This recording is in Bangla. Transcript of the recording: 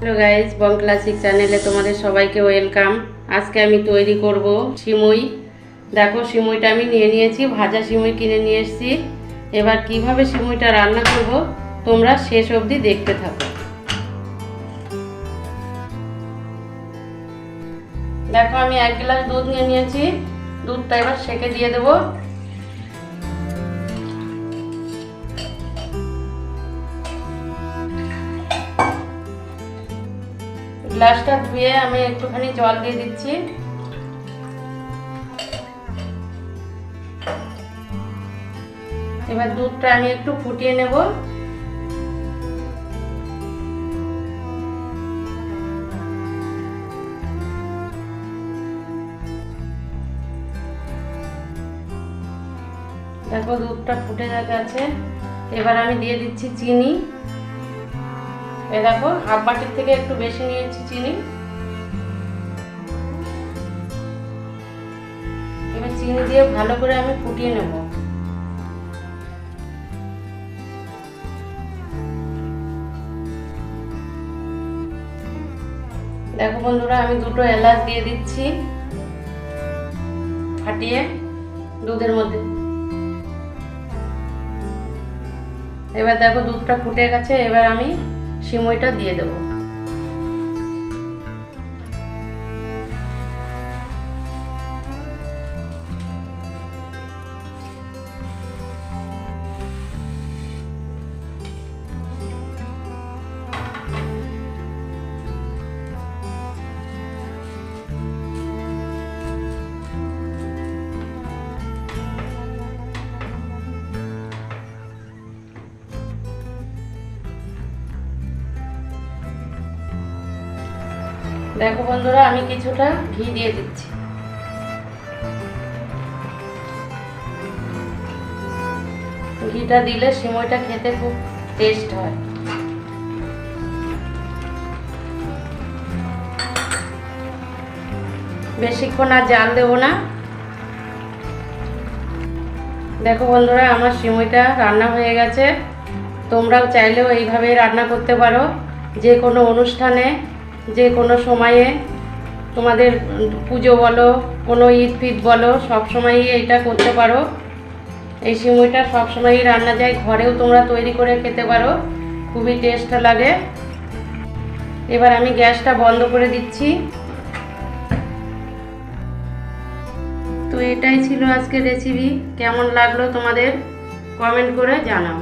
হ্যালো গাইজ, বং ক্লাসিক চ্যানেলে তোমাদের সবাইকে ওয়েলকাম। আজকে আমি তৈরি করব সিমুই। দেখো, সিমুইটা আমি নিয়ে নিয়েছি, ভাজা সিমুই কিনে নিয়ে এসেছি। এবার কিভাবে সিমুইটা রান্না করব তোমরা শেষ অবধি দেখতে থাকো। দেখো, আমি 1 গ্লাস দুধ নিয়ে নিয়েছি। দুধটা এবার সেকে দিয়ে দেবো। গ্লাসটা ধুয়ে আমি একটুখানি জল দিয়ে দিচ্ছি। এবার দুধটা আমি একটু ফুটিয়ে নেব। দেখো, দুধটা ফুটে গেছে। এবার আমি দিয়ে দিচ্ছি চিনি। এই দেখো, হাফ বাটির থেকে একটু বেশি নিয়েছি চিনি। এবার চিনি দিয়ে ভালো করে আমি ফুটিয়ে নেব। দেখো বন্ধুরা, আমি 2টো এলাচ দিয়ে দিচ্ছি ফাটিয়ে দুধের মধ্যে। এবার দেখো, দুধটা ফুটে গেছে। এবার আমি সিমুইটা দিয়ে দেবো। দেখো বন্ধুরা, আমি কিছুটা ঘি দিয়ে দিচ্ছি। ঘিটা দিলে সিমুইটা খেতে খুব টেস্ট হয়। বেশিক্ষণ আর জাল দেবো না। দেখো বন্ধুরা, আমার সিমুইটা রান্না হয়ে গেছে। তোমরাও চাইলেও এইভাবে রান্না করতে পারো। যে কোনো অনুষ্ঠানে, যে কোনো সময়ে, তোমাদের পুজো বলো, কোনো ঈদ ফিদ বলো, সবসময়ই এইটা করতে পারো। এই সিমুইটা সবসময়ই রান্না যায়, ঘরেও তোমরা তৈরি করে খেতে পারো, খুবই টেস্ট লাগে। এবার আমি গ্যাসটা বন্ধ করে দিচ্ছি। তো এটাই ছিল আজকের রেসিপি। কেমন লাগলো তোমাদের কমেন্ট করে জানাও।